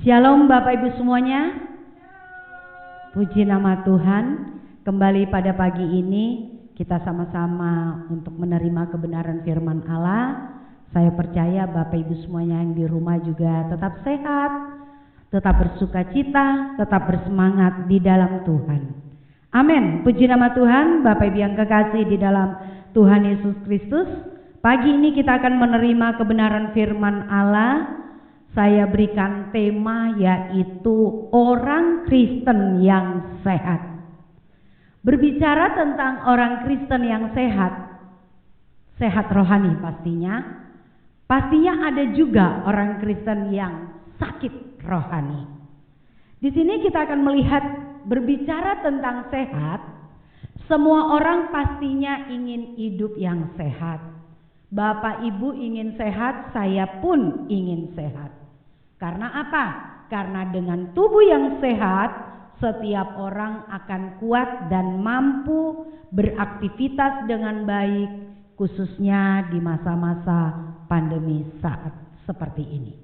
Shalom Bapak Ibu semuanya. Puji nama Tuhan. Kembali pada pagi ini kita sama-sama untuk menerima kebenaran firman Allah. Saya percaya Bapak Ibu semuanya yang di rumah juga tetap sehat, tetap bersukacita, tetap bersemangat di dalam Tuhan. Amin. Puji nama Tuhan. Bapak Ibu yang kekasih di dalam Tuhan Yesus Kristus, pagi ini kita akan menerima kebenaran firman Allah. Saya berikan tema yaitu orang Kristen yang sehat. Berbicara tentang orang Kristen yang sehat, sehat rohani pastinya ada juga orang Kristen yang sakit rohani. Di sini kita akan melihat berbicara tentang sehat, semua orang pastinya ingin hidup yang sehat. Bapak Ibu ingin sehat, saya pun ingin sehat. Karena apa? Karena dengan tubuh yang sehat, setiap orang akan kuat dan mampu beraktivitas dengan baik, khususnya di masa-masa pandemi saat seperti ini.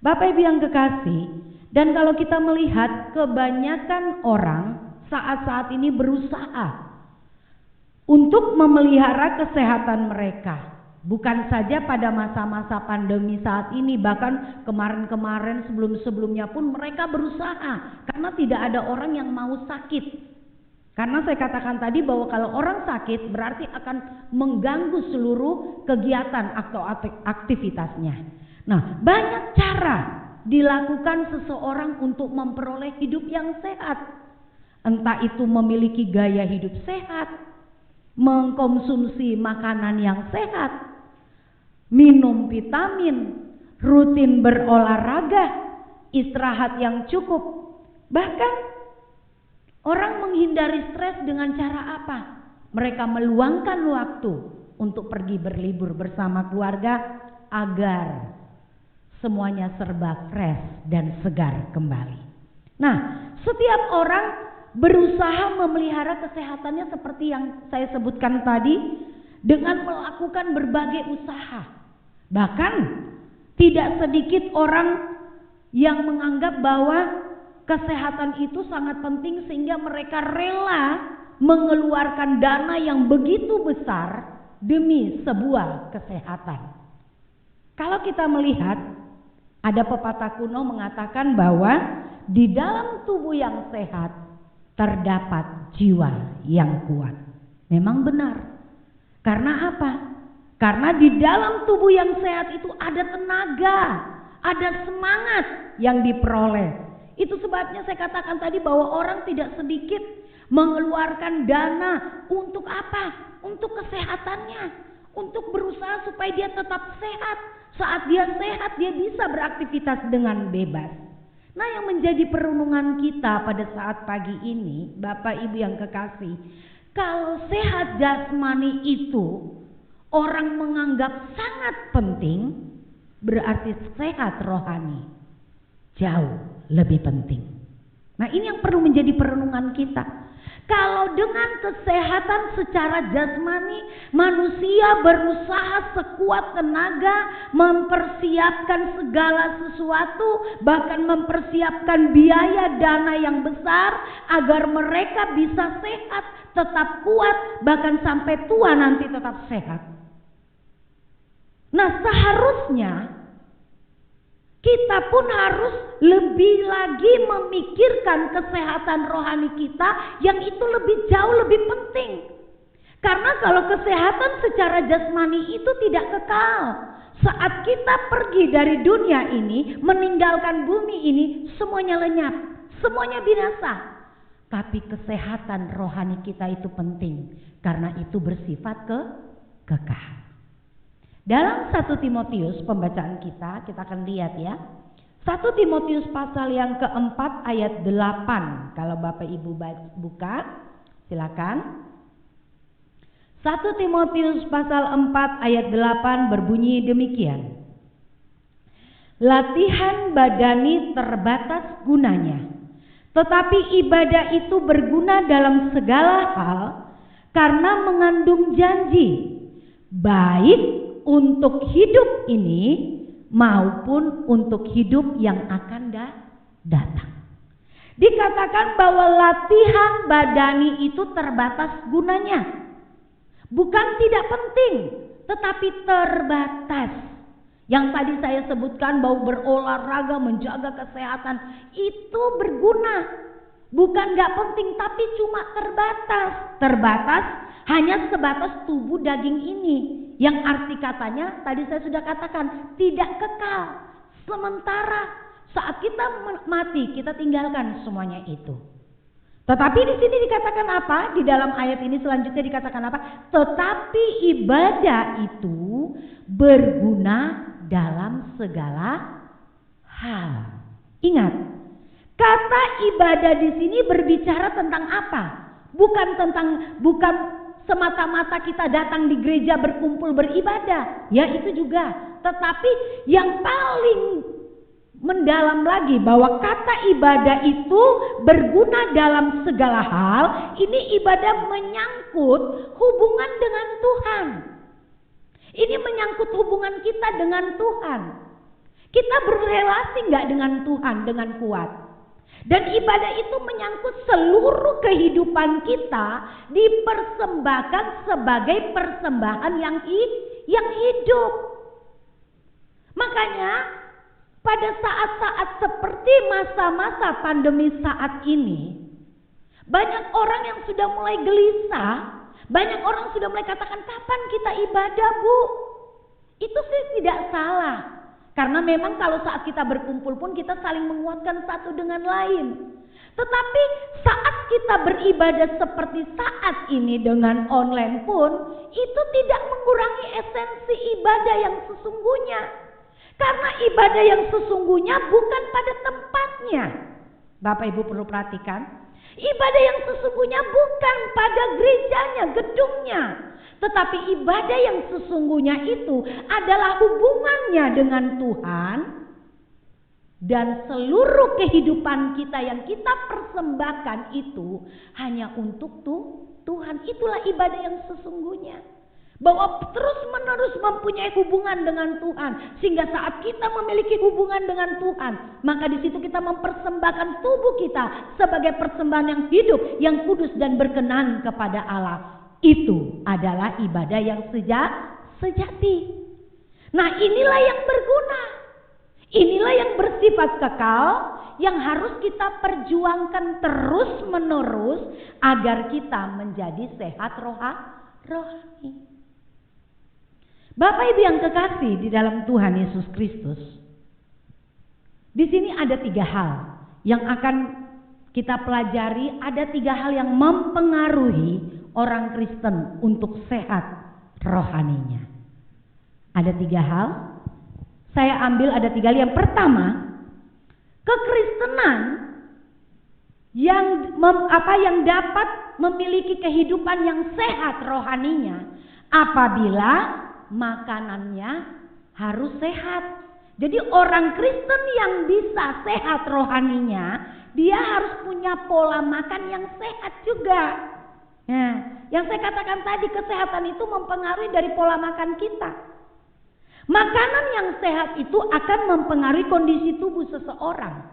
Bapak Ibu yang kekasih, dan kalau kita melihat kebanyakan orang saat-saat ini berusaha untuk memelihara kesehatan mereka. Bukan saja pada masa-masa pandemi saat ini, bahkan kemarin-kemarin sebelum-sebelumnya pun mereka berusaha, karena tidak ada orang yang mau sakit. Karena saya katakan tadi bahwa kalau orang sakit berarti akan mengganggu seluruh kegiatan atau aktivitasnya. Nah, banyak cara dilakukan seseorang untuk memperoleh hidup yang sehat. Entah itu memiliki gaya hidup sehat, mengkonsumsi makanan yang sehat, minum vitamin, rutin berolahraga, istirahat yang cukup. Bahkan orang menghindari stres dengan cara apa? Mereka meluangkan waktu untuk pergi berlibur bersama keluarga agar semuanya serba fresh dan segar kembali. Nah, setiap orang berusaha memelihara kesehatannya seperti yang saya sebutkan tadi dengan melakukan berbagai usaha. Bahkan tidak sedikit orang yang menganggap bahwa kesehatan itu sangat penting sehingga mereka rela mengeluarkan dana yang begitu besar demi sebuah kesehatan. Kalau kita melihat, ada pepatah kuno mengatakan bahwa di dalam tubuh yang sehat terdapat jiwa yang kuat. Memang benar. Karena apa? Karena di dalam tubuh yang sehat itu ada tenaga, ada semangat yang diperoleh. Itu sebabnya saya katakan tadi bahwa orang tidak sedikit mengeluarkan dana untuk apa? Untuk kesehatannya, untuk berusaha supaya dia tetap sehat. Saat dia sehat, dia bisa beraktivitas dengan bebas. Nah, yang menjadi perenungan kita pada saat pagi ini, Bapak Ibu yang kekasih, kalau sehat jasmani itu orang menganggap sangat penting, berarti sehat rohani jauh lebih penting. Nah, ini yang perlu menjadi perenungan kita. Kalau dengan kesehatan secara jasmani manusia berusaha sekuat tenaga mempersiapkan segala sesuatu, bahkan mempersiapkan biaya dana yang besar agar mereka bisa sehat, tetap kuat, bahkan sampai tua nanti tetap sehat. Nah, seharusnya kita pun harus lebih lagi memikirkan kesehatan rohani kita yang itu jauh lebih penting. Karena kalau kesehatan secara jasmani itu tidak kekal. Saat kita pergi dari dunia ini, meninggalkan bumi ini, semuanya lenyap, semuanya binasa. Tapi kesehatan rohani kita itu penting, karena itu bersifat kekal. Dalam 1 Timotius pembacaan kita akan lihat ya. 1 Timotius pasal yang keempat ayat 8. Kalau Bapak Ibu buka, silakan. 1 Timotius pasal 4 ayat 8 berbunyi demikian. Latihan badani terbatas gunanya, tetapi ibadah itu berguna dalam segala hal karena mengandung janji, baik untuk hidup ini maupun untuk hidup yang akan datang. Dikatakan bahwa latihan badani itu terbatas gunanya. Bukan tidak penting, tetapi terbatas. Yang tadi saya sebutkan bahwa berolahraga, menjaga kesehatan itu berguna. Bukan gak penting, tapi cuma terbatas. Terbatas hanya sebatas tubuh daging ini. Yang arti katanya tadi saya sudah katakan tidak kekal. Sementara saat kita mati, kita tinggalkan semuanya itu. Tetapi di sini dikatakan apa? Di dalam ayat ini selanjutnya dikatakan apa? Tetapi ibadah itu berguna dalam segala hal. Ingat, kata ibadah di sini berbicara tentang apa? Bukan semata-mata kita datang di gereja berkumpul beribadah. Ya itu juga. Tetapi yang paling mendalam lagi bahwa kata ibadah itu berguna dalam segala hal. Ini ibadah menyangkut hubungan dengan Tuhan. Ini menyangkut hubungan kita dengan Tuhan. Kita berrelasi nggak dengan Tuhan dengan kuat? Dan ibadah itu menyangkut seluruh kehidupan kita dipersembahkan sebagai persembahan yang hidup. Makanya pada saat-saat seperti masa-masa pandemi saat ini, banyak orang yang sudah mulai gelisah, banyak orang sudah mulai katakan, kapan kita ibadah, Bu? Itu sih tidak salah. Karena memang kalau saat kita berkumpul pun kita saling menguatkan satu dengan lain. Tetapi saat kita beribadah seperti saat ini dengan online pun, itu tidak mengurangi esensi ibadah yang sesungguhnya. Karena ibadah yang sesungguhnya bukan pada tempatnya. Bapak Ibu perlu perhatikan. Ibadah yang sesungguhnya bukan pada gerejanya, gedungnya. Tetapi ibadah yang sesungguhnya itu adalah hubungannya dengan Tuhan. Dan seluruh kehidupan kita yang kita persembahkan itu hanya untuk Tuhan. Itulah ibadah yang sesungguhnya. Bahwa terus menerus mempunyai hubungan dengan Tuhan. Sehingga saat kita memiliki hubungan dengan Tuhan, maka di situ kita mempersembahkan tubuh kita sebagai persembahan yang hidup, yang kudus dan berkenan kepada Allah. Itu adalah ibadah yang sejati. Nah, inilah yang berguna. Inilah yang bersifat kekal, yang harus kita perjuangkan terus menerus agar kita menjadi sehat rohani. Bapak Ibu yang kekasih di dalam Tuhan Yesus Kristus, di sini ada 3 hal yang akan kita pelajari. Ada 3 hal yang mempengaruhi orang Kristen untuk sehat rohaninya. Ada 3 hal. Saya ambil ada 3 hal. Yang pertama, kekristenan yang dapat memiliki kehidupan yang sehat rohaninya apabila makanannya harus sehat. Jadi orang Kristen yang bisa sehat rohaninya, dia harus punya pola makan yang sehat juga. Nah, yang saya katakan tadi, kesehatan itu mempengaruhi dari pola makan kita. Makanan yang sehat itu akan mempengaruhi kondisi tubuh seseorang.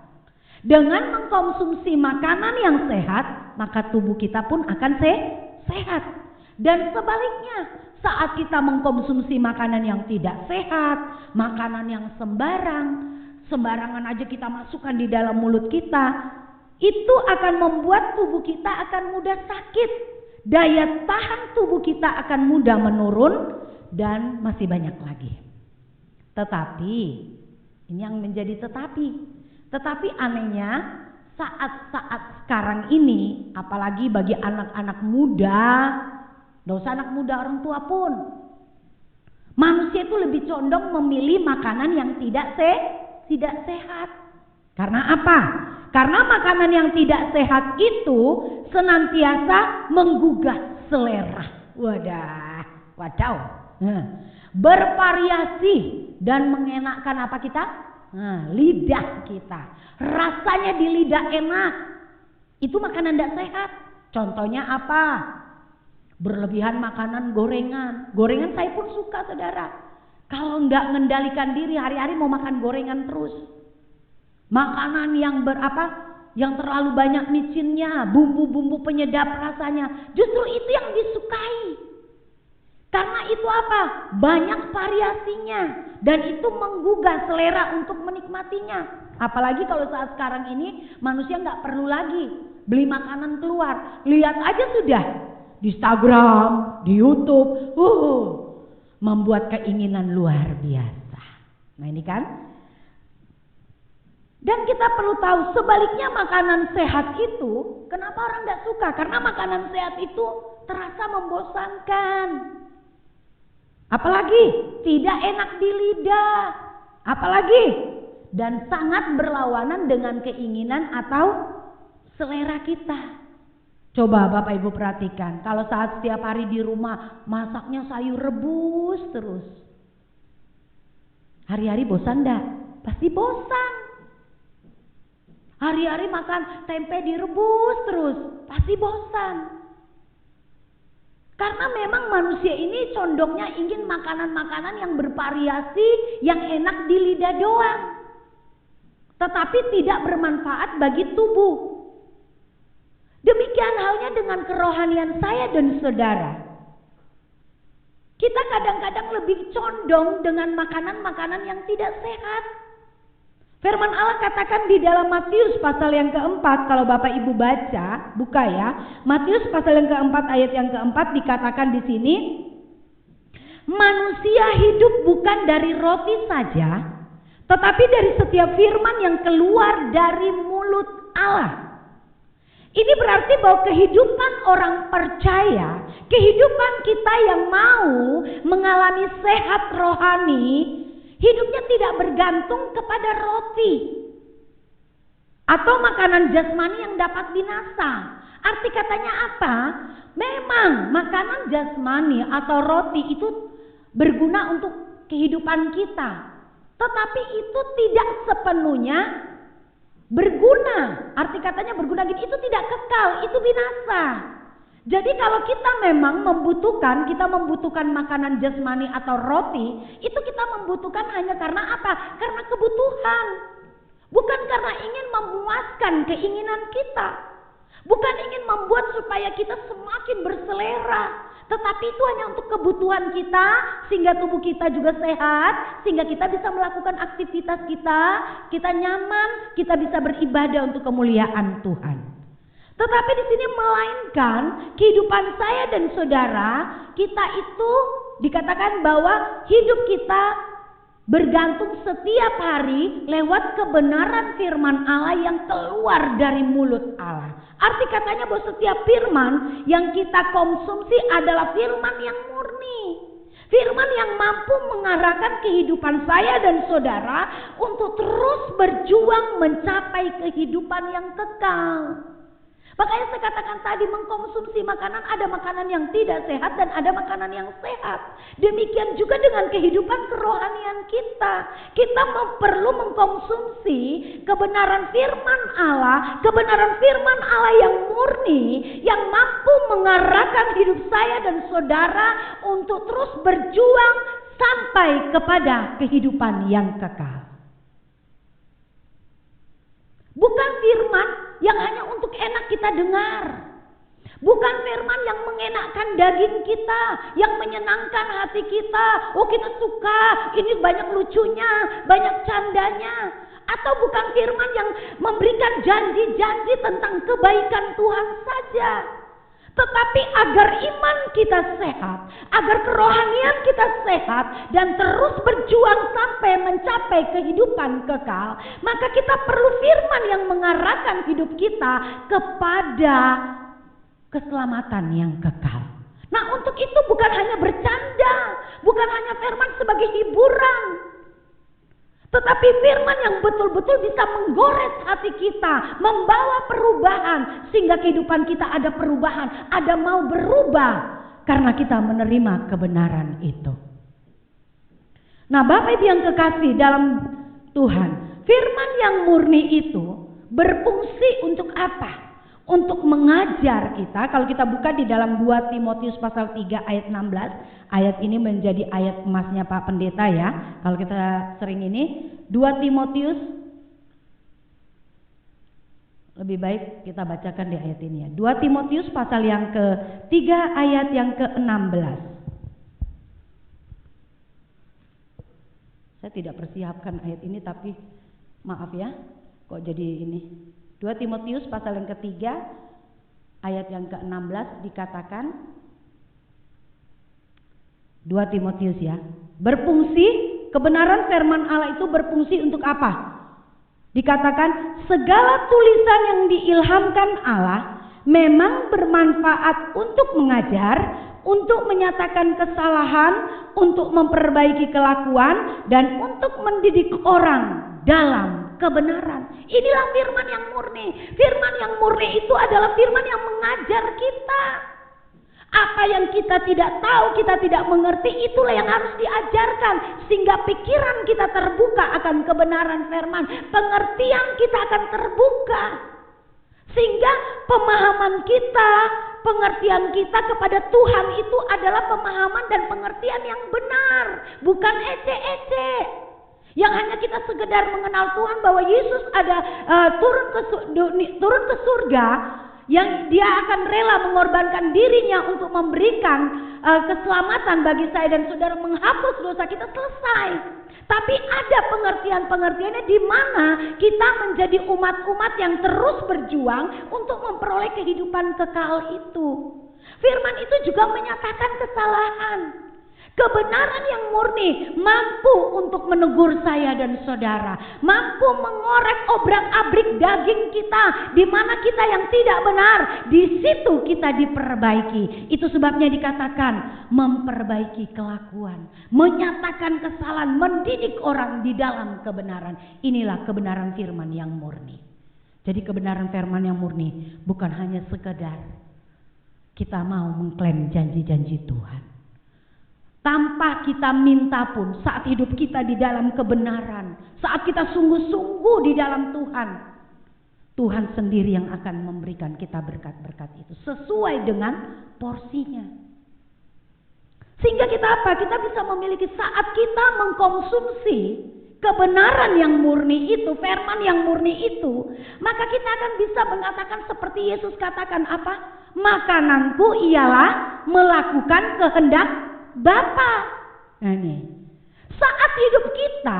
Dengan mengkonsumsi makanan yang sehat, maka tubuh kita pun akan sehat. Dan sebaliknya, saat kita mengkonsumsi makanan yang tidak sehat, makanan yang sembarangan aja kita masukkan di dalam mulut kita, itu akan membuat tubuh kita akan mudah sakit. Daya tahan tubuh kita akan mudah menurun dan masih banyak lagi. Tetapi, ini yang menjadi tetapi anehnya saat-saat sekarang ini, apalagi bagi anak-anak muda, nggak usah anak muda, orang tua pun, manusia itu lebih condong memilih makanan yang tidak sehat. Karena apa? Karena makanan yang tidak sehat itu senantiasa menggugah selera. Wadaw. Bervariasi dan mengenakkan apa kita? Lidah kita. Rasanya di lidah enak. Itu makanan tidak sehat. Contohnya apa? Berlebihan makanan gorengan. Gorengan saya pun suka, saudara. Kalau nggak mengendalikan diri, hari-hari mau makan gorengan terus. Makanan yang yang terlalu banyak micinnya, bumbu-bumbu penyedap rasanya, justru itu yang disukai. Karena itu banyak variasinya dan itu menggugah selera untuk menikmatinya. Apalagi kalau saat sekarang ini manusia nggak perlu lagi beli makanan keluar, lihat aja sudah di Instagram, di YouTube, membuat keinginan luar biasa. Nah ini kan. Dan kita perlu tahu sebaliknya makanan sehat itu, kenapa orang nggak suka? Karena makanan sehat itu terasa membosankan. Apalagi tidak enak di lidah. Apalagi dan sangat berlawanan dengan keinginan atau selera kita. Coba Bapak Ibu perhatikan, kalau saat setiap hari di rumah masaknya sayur rebus terus. Hari-hari bosan enggak? Pasti bosan. Hari-hari makan tempe direbus terus, pasti bosan. Karena memang manusia ini condongnya ingin makanan-makanan yang bervariasi, yang enak di lidah doang. Tetapi tidak bermanfaat bagi tubuh. Demikian halnya dengan kerohanian saya dan saudara. Kita kadang-kadang lebih condong dengan makanan-makanan yang tidak sehat. Firman Allah katakan di dalam Matius pasal yang keempat, kalau Bapak Ibu baca, buka ya. Matius pasal yang keempat ayat yang keempat dikatakan di sini, manusia hidup bukan dari roti saja, tetapi dari setiap firman yang keluar dari mulut Allah. Ini berarti bahwa kehidupan orang percaya, kehidupan kita yang mau mengalami sehat rohani, hidupnya tidak bergantung kepada roti atau makanan jasmani yang dapat binasa. Arti katanya apa? Memang makanan jasmani atau roti itu berguna untuk kehidupan kita, tetapi itu tidak sepenuhnya berguna. Arti katanya berguna gini, itu tidak kekal, itu binasa. Jadi kalau kita memang kita membutuhkan makanan jasmani atau roti, itu kita membutuhkan hanya karena apa? Karena kebutuhan. Bukan karena ingin memuaskan keinginan kita. Bukan ingin membuat supaya kita semakin berselera. Tetapi itu hanya untuk kebutuhan kita, sehingga tubuh kita juga sehat, sehingga kita bisa melakukan aktivitas kita nyaman, kita bisa beribadah untuk kemuliaan Tuhan. Tetapi di sini melainkan kehidupan saya dan saudara, kita itu dikatakan bahwa hidup kita bergantung setiap hari lewat kebenaran firman Allah yang keluar dari mulut Allah. Arti katanya bahwa setiap firman yang kita konsumsi adalah firman yang murni. Firman yang mampu mengarahkan kehidupan saya dan saudara untuk terus berjuang mencapai kehidupan yang kekal. Makanya saya katakan tadi, mengkonsumsi makanan, ada makanan yang tidak sehat dan ada makanan yang sehat. Demikian juga dengan kehidupan kerohanian kita. Kita perlu mengkonsumsi kebenaran firman Allah yang murni, yang mampu mengarahkan hidup saya dan saudara untuk terus berjuang sampai kepada kehidupan yang kekal. Bukan firman yang hanya untuk enak kita dengar. Bukan firman yang mengenakkan daging kita, yang menyenangkan hati kita. Oh, kita suka, ini banyak lucunya, banyak candanya. Atau bukan firman yang memberikan janji-janji tentang kebaikan Tuhan saja. Tetapi agar iman kita sehat, agar kerohanian kita sehat dan terus berjuang sampai mencapai kehidupan kekal, maka kita perlu firman yang mengarahkan hidup kita kepada keselamatan yang kekal. Nah, untuk itu bukan hanya bercanda, bukan hanya firman sebagai hiburan, tetapi firman yang betul-betul bisa menggores hati kita, membawa perubahan, sehingga kehidupan kita ada perubahan, ada mau berubah karena kita menerima kebenaran itu. Nah, Bapak Ibu yang kekasih dalam Tuhan, firman yang murni itu berfungsi untuk apa? Untuk mengajar kita. Kalau kita buka di dalam 2 Timotius pasal 3 ayat 16, ayat ini menjadi ayat emasnya Pak Pendeta ya. Kalau kita sering ini 2 Timotius Lebih baik kita bacakan di ayat ini ya. 2 Timotius pasal yang ke-3 ayat yang ke-16. Saya tidak persiapkan ayat ini tapi maaf ya, kok jadi ini. 2 Timotius pasal yang ke-3 ayat yang ke-16 dikatakan, 2 Timotius ya, berfungsi, kebenaran firman Allah itu berfungsi untuk apa? Dikatakan segala tulisan yang diilhamkan Allah memang bermanfaat untuk mengajar, untuk menyatakan kesalahan, untuk memperbaiki kelakuan, dan untuk mendidik orang dalam kebenaran. Inilah firman yang murni. Firman yang murni itu adalah firman yang mengajar kita. Apa yang kita tidak tahu, kita tidak mengerti, itulah yang harus diajarkan. Sehingga pikiran kita terbuka akan kebenaran firman. Pengertian kita akan terbuka. Sehingga pemahaman kita, pengertian kita kepada Tuhan itu adalah pemahaman dan pengertian yang benar. Bukan ece-ece. Yang hanya kita sekedar mengenal Tuhan bahwa Yesus ada turun ke surga, yang dia akan rela mengorbankan dirinya untuk memberikan keselamatan bagi saya dan saudara, menghapus dosa kita, selesai. Tapi ada pengertian-pengertiannya di mana kita menjadi umat-umat yang terus berjuang untuk memperoleh kehidupan kekal itu. Firman itu juga menyatakan kesalahan. Kebenaran yang murni mampu untuk menegur saya dan saudara, mampu mengorek obrak-abrik daging kita, di mana kita yang tidak benar, di situ kita diperbaiki. Itu sebabnya dikatakan memperbaiki kelakuan, menyatakan kesalahan, mendidik orang di dalam kebenaran. Inilah kebenaran firman yang murni. Jadi kebenaran firman yang murni bukan hanya sekedar kita mau mengklaim janji-janji Tuhan. Tanpa kita minta pun, saat hidup kita di dalam kebenaran, saat kita sungguh-sungguh di dalam Tuhan, Tuhan sendiri yang akan memberikan kita berkat-berkat itu sesuai dengan porsinya. Sehingga kita apa? Kita bisa memiliki, saat kita mengkonsumsi kebenaran yang murni itu, firman yang murni itu, maka kita akan bisa mengatakan seperti Yesus katakan apa? Makananku ialah melakukan kehendak Bapa. Nah ini, saat hidup kita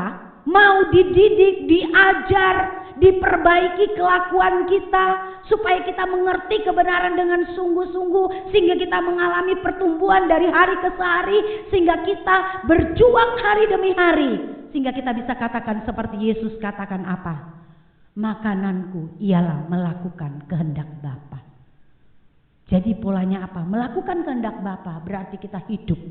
mau dididik, diajar, diperbaiki kelakuan kita supaya kita mengerti kebenaran dengan sungguh-sungguh, sehingga kita mengalami pertumbuhan dari hari ke hari, sehingga kita berjuang hari demi hari, sehingga kita bisa katakan seperti Yesus katakan apa? Makananku ialah melakukan kehendak Bapa. Jadi polanya apa? Melakukan kehendak Bapa berarti kita hidup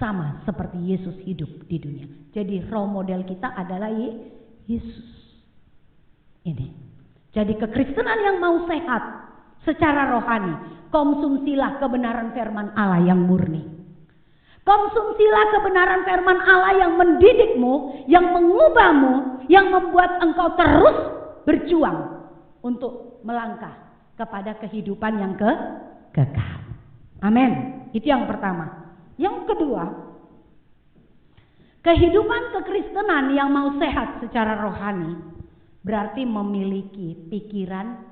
sama seperti Yesus hidup di dunia. Jadi role model kita adalah Yesus. Ini. Jadi kekristenan yang mau sehat secara rohani, konsumsilah kebenaran firman Allah yang murni. Konsumsilah kebenaran firman Allah yang mendidikmu, yang mengubahmu, yang membuat engkau terus berjuang untuk melangkah kepada kehidupan yang kekal. Amin. Itu yang pertama. Yang kedua, kehidupan kekristenan yang mau sehat secara rohani berarti memiliki pikiran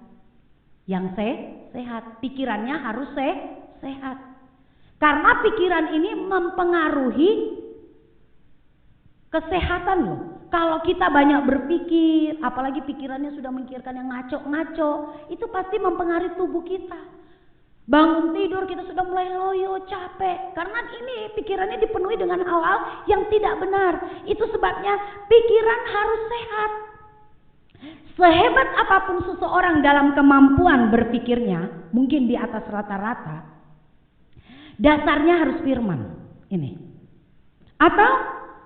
yang sehat. Pikirannya harus sehat. Karena pikiran ini mempengaruhi kesehatan loh. Kalau kita banyak berpikir, apalagi pikirannya sudah memikirkan yang ngaco-ngaco, itu pasti mempengaruhi tubuh kita. Bangun tidur kita sudah mulai loyo, capek. Karena ini pikirannya dipenuhi dengan hal-hal yang tidak benar. Itu sebabnya pikiran harus sehat. Sehebat apapun seseorang dalam kemampuan berpikirnya, mungkin di atas rata-rata, dasarnya harus firman. Ini. Atau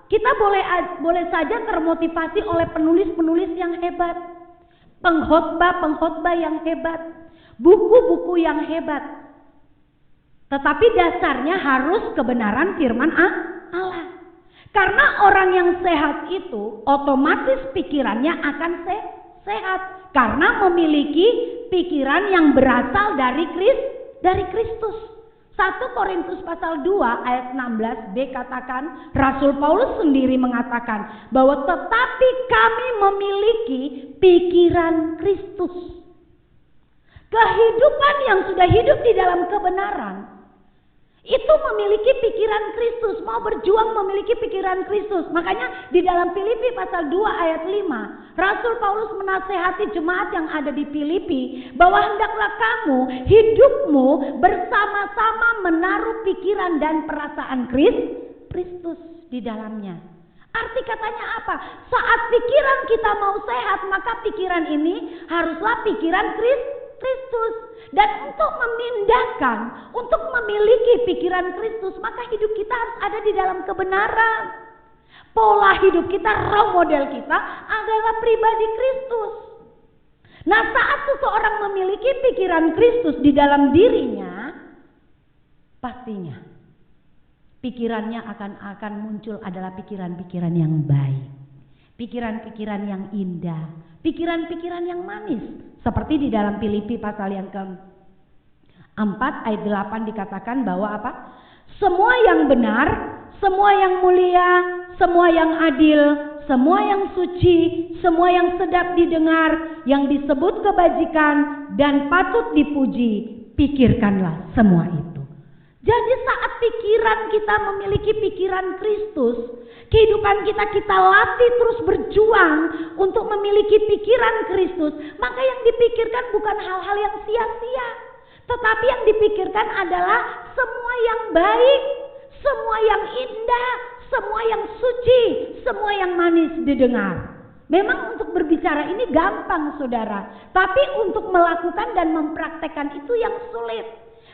kita boleh saja termotivasi oleh penulis-penulis yang hebat, pengkhotbah yang hebat, buku-buku yang hebat. Tetapi dasarnya harus kebenaran firman Allah. Karena orang yang sehat itu otomatis pikirannya akan sehat. Karena memiliki pikiran yang berasal dari Kristus. 1 Korintus pasal 2 ayat 16b katakan, Rasul Paulus sendiri mengatakan bahwa tetapi kami memiliki pikiran Kristus. Kehidupan yang sudah hidup di dalam kebenaran itu memiliki pikiran Kristus, mau berjuang memiliki pikiran Kristus. Makanya di dalam Filipi pasal 2 ayat 5, Rasul Paulus menasehati jemaat yang ada di Filipi bahwa hendaklah kamu hidupmu bersama-sama menaruh pikiran dan perasaan Kristus di dalamnya. Arti katanya apa? Saat pikiran kita mau sehat, maka pikiran ini haruslah pikiran Kristus. Dan untuk memindahkan, untuk memiliki pikiran Kristus, maka hidup kita harus ada di dalam kebenaran. Pola hidup kita, role model kita adalah pribadi Kristus. Nah, saat seseorang memiliki pikiran Kristus di dalam dirinya, pastinya pikirannya akan muncul adalah pikiran-pikiran yang baik, pikiran-pikiran yang indah, pikiran-pikiran yang manis. Seperti di dalam Filipi pasal yang ke-4 ayat 8 dikatakan bahwa apa? Semua yang benar, semua yang mulia, semua yang adil, semua yang suci, semua yang sedap didengar, yang disebut kebajikan dan patut dipuji, pikirkanlah semua itu. Jadi saat pikiran kita memiliki pikiran Kristus, kehidupan kita latih terus berjuang untuk memiliki pikiran Kristus, maka yang dipikirkan bukan hal-hal yang sia-sia, tetapi yang dipikirkan adalah semua yang baik, semua yang indah, semua yang suci, semua yang manis didengar. Memang untuk berbicara ini gampang saudara, tapi untuk melakukan dan mempraktekkan itu yang sulit.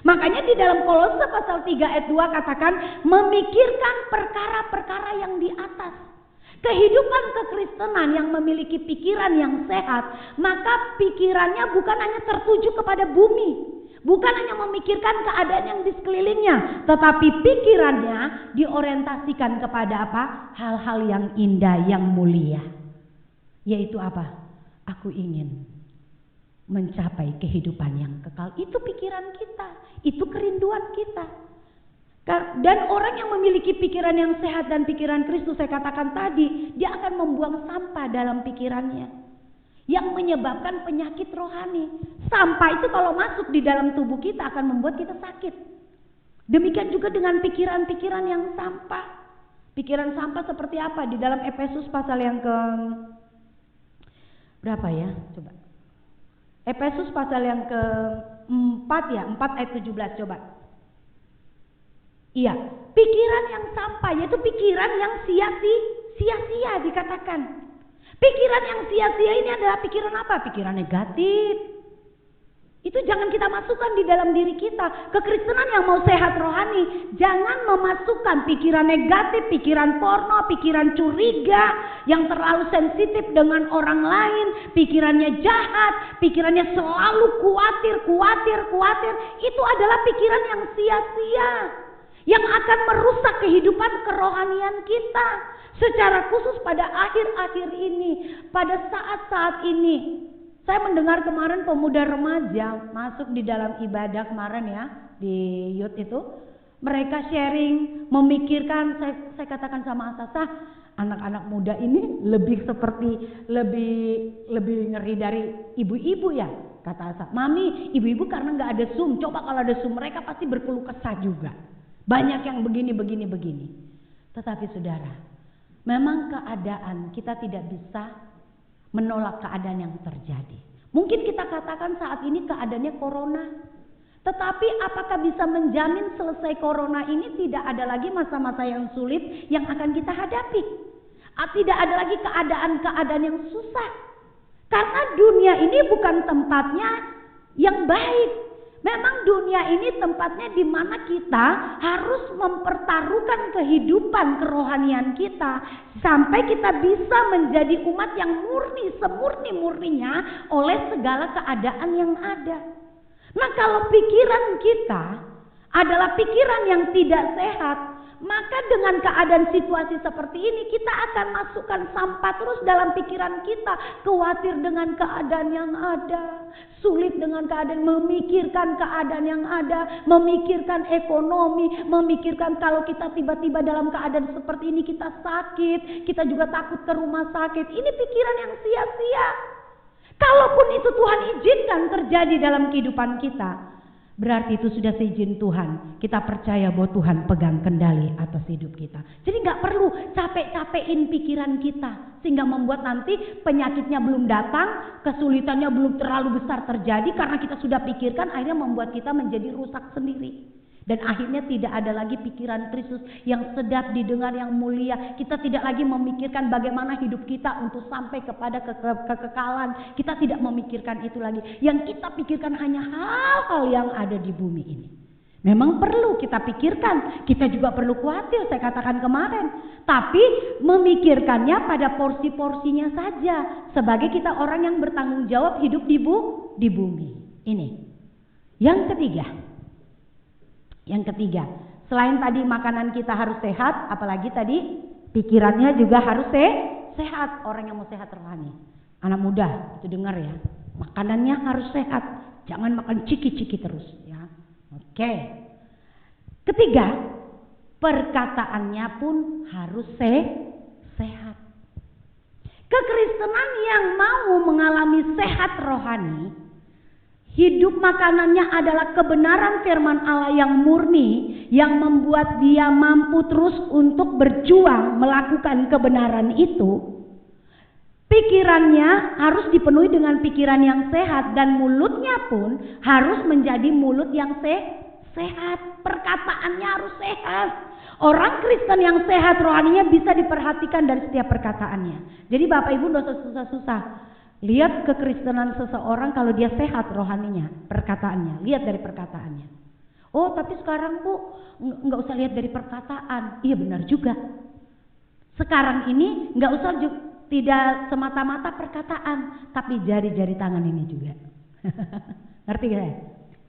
Makanya di dalam Kolose pasal 3 ayat 2 katakan memikirkan perkara-perkara yang di atas. Kehidupan kekristenan yang memiliki pikiran yang sehat, maka pikirannya bukan hanya tertuju kepada bumi, bukan hanya memikirkan keadaan yang di sekelilingnya, tetapi pikirannya diorientasikan kepada apa? Hal-hal yang indah, yang mulia. Yaitu apa? Aku ingin mencapai kehidupan yang kekal. Itu pikiran kita, itu kerinduan kita. Dan orang yang memiliki pikiran yang sehat dan pikiran Kristus, saya katakan tadi, dia akan membuang sampah dalam pikirannya yang menyebabkan penyakit rohani. Sampah itu kalau masuk di dalam tubuh kita akan membuat kita sakit. Demikian juga dengan pikiran-pikiran yang sampah. Pikiran sampah seperti apa? Di dalam Efesus pasal yang ke berapa ya? Coba. Efesus pasal yang ke-4 ya, 4 ayat 17 coba. Iya, pikiran yang sampah yaitu pikiran yang sia-sia dikatakan. Pikiran yang sia-sia ini adalah pikiran apa? Pikiran negatif. Itu jangan kita masukkan di dalam diri kita. Kekristenan yang mau sehat rohani, jangan memasukkan pikiran negatif, pikiran porno, pikiran curiga, yang terlalu sensitif dengan orang lain, pikirannya jahat, pikirannya selalu khawatir. Itu adalah pikiran yang sia-sia, yang akan merusak kehidupan kerohanian kita. Secara khusus pada akhir-akhir ini, pada saat-saat ini. Saya mendengar kemarin pemuda remaja masuk di dalam ibadah kemarin ya, di youth itu. Mereka sharing, memikirkan, saya katakan sama Asasa, anak-anak muda ini lebih ngeri dari ibu-ibu ya, kata Asa. Mami, ibu-ibu karena nggak ada Zoom, coba kalau ada Zoom mereka pasti berkeluh kesah juga. Banyak yang begini. Tetapi saudara, memang keadaan kita tidak bisa menolak keadaan yang terjadi. Mungkin kita katakan saat ini keadaannya corona. Tetapi apakah bisa menjamin selesai corona ini tidak ada lagi masa-masa yang sulit yang akan kita hadapi? Tidak ada lagi keadaan-keadaan yang susah. Karena dunia ini bukan tempatnya yang baik. Memang dunia ini tempatnya di mana kita harus mempertaruhkan kehidupan kerohanian kita sampai kita bisa menjadi umat yang murni, semurni-murninya oleh segala keadaan yang ada. Nah, kalau pikiran kita adalah pikiran yang tidak sehat, maka dengan keadaan situasi seperti ini kita akan masukkan sampah terus dalam pikiran kita, khawatir dengan keadaan yang ada, sulit dengan keadaan, memikirkan keadaan yang ada, memikirkan ekonomi, memikirkan kalau kita tiba-tiba dalam keadaan seperti ini kita sakit, kita juga takut ke rumah sakit. Ini pikiran yang sia-sia. Kalaupun itu Tuhan izinkan terjadi dalam kehidupan kita, berarti itu sudah seizin Tuhan. Kita percaya bahwa Tuhan pegang kendali atas hidup kita. Jadi nggak perlu capek-capekin pikiran kita, sehingga membuat nanti penyakitnya belum datang, kesulitannya belum terlalu besar terjadi karena kita sudah pikirkan, akhirnya membuat kita menjadi rusak sendiri. Dan akhirnya tidak ada lagi pikiran Kristus yang sedap didengar, yang mulia. Kita tidak lagi memikirkan bagaimana hidup kita untuk sampai kepada kekekalan. Kita tidak memikirkan itu lagi. Yang kita pikirkan hanya hal-hal yang ada di bumi ini. Memang perlu kita pikirkan, kita juga perlu khawatir, saya katakan kemarin. Tapi memikirkannya pada porsi-porsinya saja. Sebagai kita orang yang bertanggung jawab hidup di bumi ini. Yang ketiga, selain tadi makanan kita harus sehat, apalagi tadi pikirannya juga harus sehat. Orang yang mau sehat rohani, anak muda itu dengar ya, makanannya harus sehat, jangan makan ciki-ciki terus ya. Oke. Ketiga, perkataannya pun harus sehat. Kekristenan yang mau mengalami sehat rohani, hidup makanannya adalah kebenaran firman Allah yang murni, yang membuat dia mampu terus untuk berjuang melakukan kebenaran itu. Pikirannya harus dipenuhi dengan pikiran yang sehat, dan mulutnya pun harus menjadi mulut yang sehat. Perkataannya harus sehat. Orang Kristen yang sehat rohaninya bisa diperhatikan dari setiap perkataannya. Jadi Bapak Ibu nggak usah susah-susah lihat kekristenan seseorang kalau dia sehat rohaninya, perkataannya, lihat dari perkataannya. Oh, tapi sekarang Bu nggak usah lihat dari perkataan. Iya benar juga. Sekarang ini nggak usah tidak semata-mata perkataan, tapi jari-jari tangan ini juga. Ngerti gak?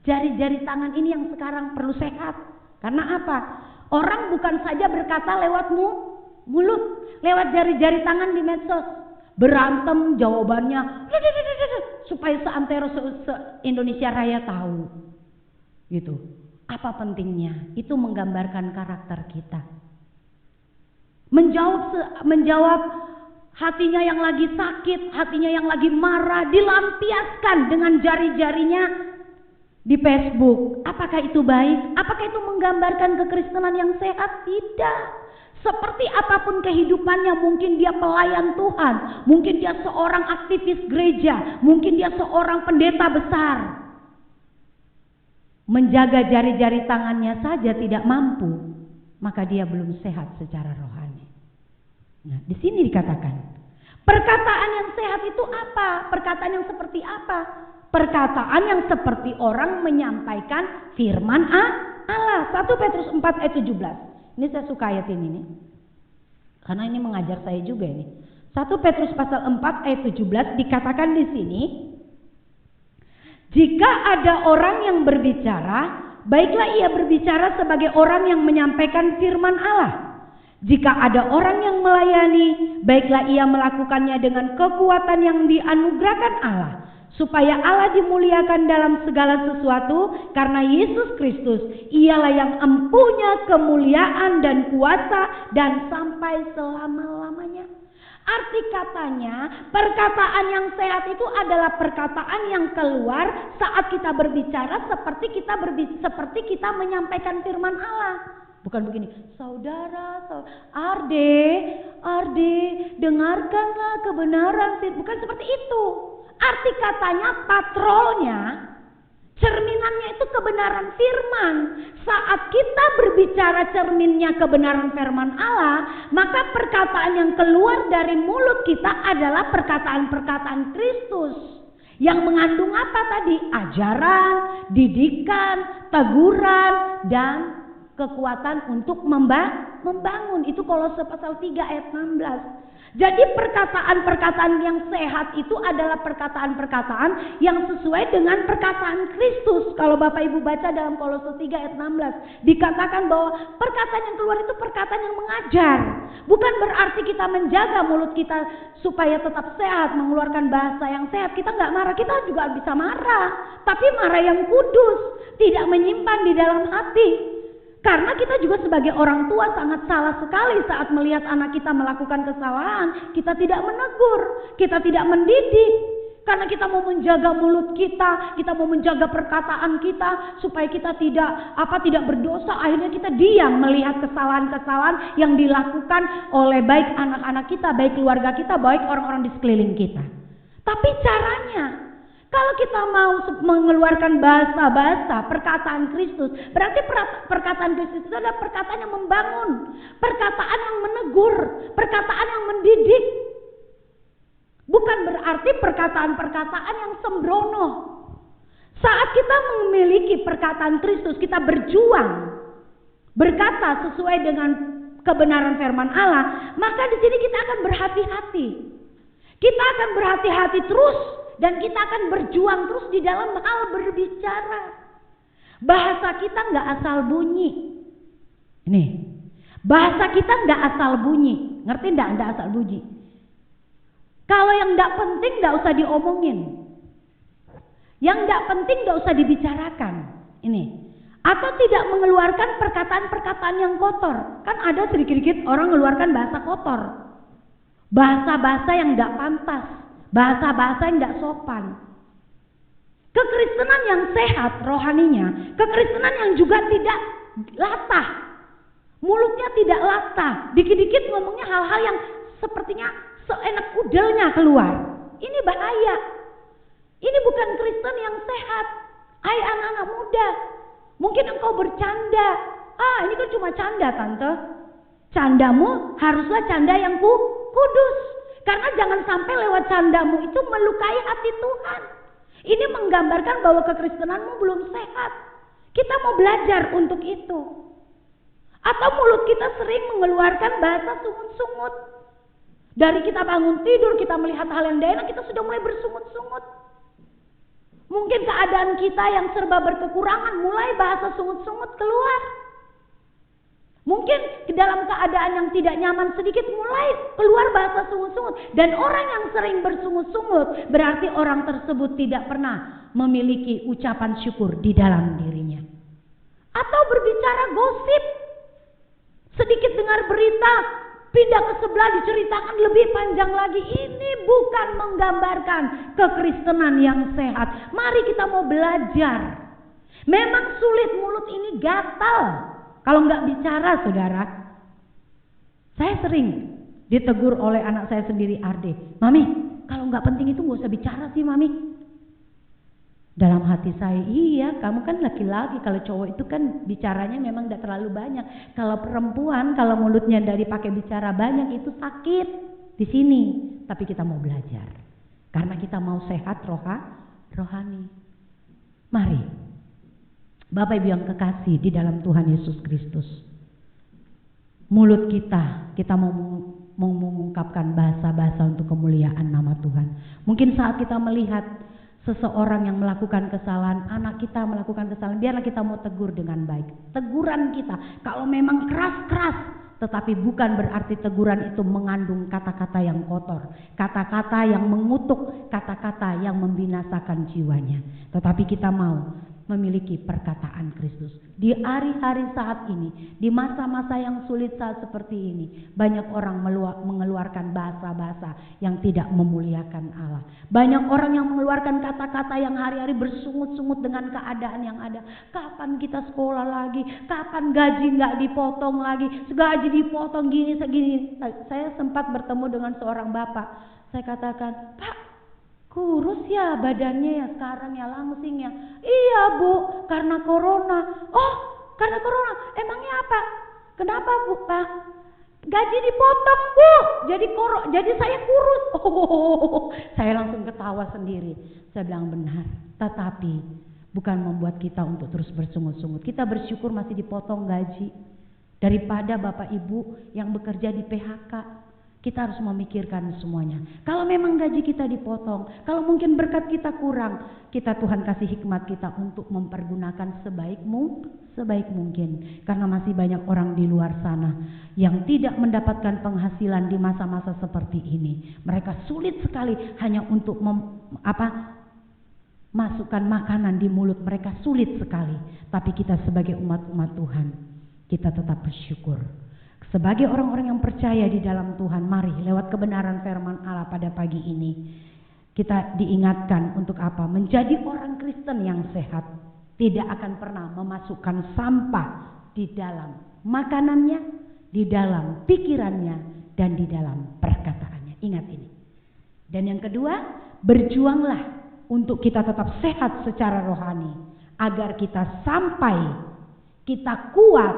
Jari-jari tangan ini yang sekarang perlu sehat. Karena apa? Orang bukan saja berkata lewat mulut, lewat jari-jari tangan di medsos. Berantem jawabannya supaya seantero se-Indonesia Raya tahu. Gitu. Apa pentingnya? Itu menggambarkan karakter kita. Menjawab hatinya yang lagi sakit, hatinya yang lagi marah, dilampiaskan dengan jari-jarinya di Facebook. Apakah itu baik? Apakah itu menggambarkan kekristenan yang sehat? Tidak. Seperti apapun kehidupannya, mungkin dia pelayan Tuhan, mungkin dia seorang aktivis gereja, mungkin dia seorang pendeta besar. Menjaga jari-jari tangannya saja tidak mampu, maka dia belum sehat secara rohani. Nah, di sini dikatakan, perkataan yang sehat itu apa? Perkataan yang seperti apa? Perkataan yang seperti orang menyampaikan firman Allah. 1 Petrus 4 ayat 17. Ini saya suka ayat ini nih. Karena ini mengajar saya juga ini. 1 Petrus pasal 4 ayat 17 dikatakan di sini, jika ada orang yang berbicara, baiklah ia berbicara sebagai orang yang menyampaikan firman Allah. Jika ada orang yang melayani, baiklah ia melakukannya dengan kekuatan yang dianugerahkan Allah, supaya Allah dimuliakan dalam segala sesuatu, karena Yesus Kristus ialah yang empunya kemuliaan dan kuasa dan sampai selama-lamanya. Arti katanya, perkataan yang sehat itu adalah perkataan yang keluar saat kita berbicara seperti kita menyampaikan firman Allah. Bukan begini, saudara, Arde, dengarkanlah kebenaran. Bukan seperti itu. Arti katanya, patrolnya, cerminannya itu kebenaran firman. Saat kita berbicara cerminnya kebenaran firman Allah, maka perkataan yang keluar dari mulut kita adalah perkataan-perkataan Kristus. Yang mengandung apa tadi? Ajaran, didikan, teguran, dan kekuatan untuk membangun. Itu Kolose pasal 3 ayat 16. Jadi perkataan-perkataan yang sehat itu adalah perkataan-perkataan yang sesuai dengan perkataan Kristus. Kalau Bapak Ibu baca dalam Kolose 3 ayat 16, dikatakan bahwa perkataan yang keluar itu perkataan yang mengajar. Bukan berarti kita menjaga mulut kita supaya tetap sehat, mengeluarkan bahasa yang sehat. Kita nggak marah, kita juga bisa marah, tapi marah yang kudus, tidak menyimpan di dalam hati. Karena kita juga sebagai orang tua sangat salah sekali saat melihat anak kita melakukan kesalahan. Kita tidak menegur, kita tidak mendidik, Karena kita mau menjaga mulut kita mau menjaga perkataan kita supaya kita tidak berdosa. Akhirnya kita diam melihat kesalahan-kesalahan yang dilakukan oleh baik anak-anak kita, baik keluarga kita, baik orang-orang di sekeliling kita. Tapi caranya, kalau kita mau mengeluarkan bahasa-bahasa perkataan Kristus, berarti perkataan Kristus itu adalah perkataan yang membangun, perkataan yang menegur, perkataan yang mendidik. Bukan berarti perkataan-perkataan yang sembrono. Saat kita memiliki perkataan Kristus, kita berjuang berkata sesuai dengan kebenaran firman Allah, maka di sini kita akan berhati-hati. Kita akan berhati-hati terus dan kita akan berjuang terus di dalam hal berbicara. Bahasa kita nggak asal bunyi. Ini, bahasa kita nggak asal bunyi. Ngerti nggak asal bunyi? Kalau yang tidak penting tidak usah diomongin. Yang tidak penting tidak usah dibicarakan. Ini. Atau tidak mengeluarkan perkataan-perkataan yang kotor. Kan ada sedikit-sedikit orang mengeluarkan bahasa kotor. Bahasa-bahasa yang tidak pantas. Bahasa-bahasa yang tidak sopan. Kekristenan yang sehat rohaninya. Kekristenan yang juga tidak latah. Mulutnya tidak latah. Dikit-dikit ngomongnya hal-hal yang sepertinya seenak kudelnya keluar. Ini bahaya. Ini bukan Kristen yang sehat. Hai anak-anak muda, mungkin engkau bercanda. Ini kan cuma canda tante. Candamu haruslah canda yang kudus. Karena jangan sampai lewat candamu itu melukai hati Tuhan. Ini menggambarkan bahwa kekristenanmu belum sehat. Kita mau belajar untuk itu. Atau mulut kita sering mengeluarkan bahasa sungut-sungut. Dari kita bangun tidur, kita melihat hal yang tidak enak, kita sudah mulai bersungut-sungut. Mungkin keadaan kita yang serba berkekurangan, mulai bahasa sungut-sungut keluar. Mungkin dalam keadaan yang tidak nyaman sedikit, mulai keluar bahasa sungut-sungut. Dan orang yang sering bersungut-sungut, berarti orang tersebut tidak pernah memiliki ucapan syukur di dalam dirinya. Atau berbicara gosip. Sedikit dengar berita, pindah ke sebelah diceritakan lebih panjang lagi. Ini bukan menggambarkan kekristenan yang sehat. Mari kita mau belajar. Memang sulit, mulut ini gatal kalau nggak bicara, saudara. Saya sering ditegur oleh anak saya sendiri, Arde. Mami, kalau nggak penting itu nggak usah bicara sih, Mami. Dalam hati saya, iya, kamu kan laki-laki. Kalau cowok itu kan bicaranya memang tidak terlalu banyak. Kalau perempuan, kalau mulutnya dari pakai bicara banyak itu sakit di sini. Tapi kita mau belajar karena kita mau sehat rohani. Mari, Bapak Ibu yang kekasih di dalam Tuhan Yesus Kristus, mulut kita mau mengungkapkan bahasa-bahasa untuk kemuliaan nama Tuhan. Mungkin saat kita melihat seseorang yang melakukan kesalahan, anak kita melakukan kesalahan, biarlah kita mau tegur dengan baik. Teguran kita, kalau memang keras-keras, tetapi bukan berarti teguran itu mengandung kata-kata yang kotor, kata-kata yang mengutuk, kata-kata yang membinasakan jiwanya. Tetapi kita mau memiliki perkataan Kristus. Di hari-hari saat ini, di masa-masa yang sulit saat seperti ini, banyak orang mengeluarkan bahasa-bahasa yang tidak memuliakan Allah. Banyak orang yang mengeluarkan kata-kata yang hari-hari bersungut-sungut dengan keadaan yang ada. Kapan kita sekolah lagi? Kapan gaji nggak dipotong lagi? Gaji dipotong gini segini. Saya sempat bertemu dengan seorang bapak. Saya katakan, Pak, kurus ya badannya ya sekarang ya, langsing ya. Iya Bu, karena corona. Oh, karena corona. Emangnya apa? Kenapa Bu, Pak? Gaji dipotong Bu, jadi saya kurus. Oh, saya langsung ketawa sendiri. Saya bilang benar, tetapi bukan membuat kita untuk terus bersungut-sungut. Kita bersyukur masih dipotong gaji. Daripada Bapak Ibu yang bekerja di PHK. Kita harus memikirkan semuanya. Kalau memang gaji kita dipotong, kalau mungkin berkat kita kurang, kita Tuhan kasih hikmat kita untuk mempergunakan sebaik mungkin. Karena masih banyak orang di luar sana yang tidak mendapatkan penghasilan di masa-masa seperti ini. Mereka sulit sekali hanya untuk masukkan makanan di mulut mereka, sulit sekali. Tapi kita sebagai umat-umat Tuhan, kita tetap bersyukur. Sebagai orang-orang yang percaya di dalam Tuhan, mari lewat kebenaran firman Allah pada pagi ini, Kita diingatkan untuk apa? Menjadi orang Kristen yang sehat. Tidak akan pernah memasukkan sampah di dalam makanannya, di dalam pikirannya, dan di dalam perkataannya. Ingat ini. Dan yang kedua, berjuanglah untuk kita tetap sehat secara rohani, agar kita sampai, kita kuat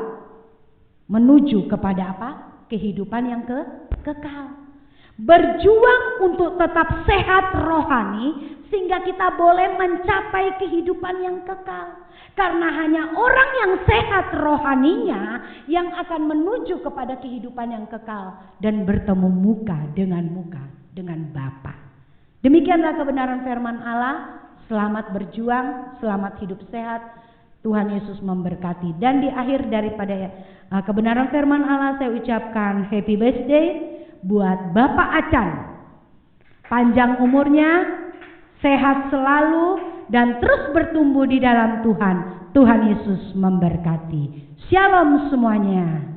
menuju kepada apa? Kehidupan yang kekal. Berjuang untuk tetap sehat rohani, sehingga kita boleh mencapai kehidupan yang kekal. Karena hanya orang yang sehat rohaninya yang akan menuju kepada kehidupan yang kekal dan bertemu muka dengan Bapa. Demikianlah kebenaran firman Allah. Selamat berjuang, selamat hidup sehat. Tuhan Yesus memberkati. Dan di akhir daripada kebenaran firman Allah, saya ucapkan happy birthday buat Bapak Acan. Panjang umurnya, sehat selalu, dan terus bertumbuh di dalam Tuhan. Tuhan Yesus memberkati. Shalom semuanya.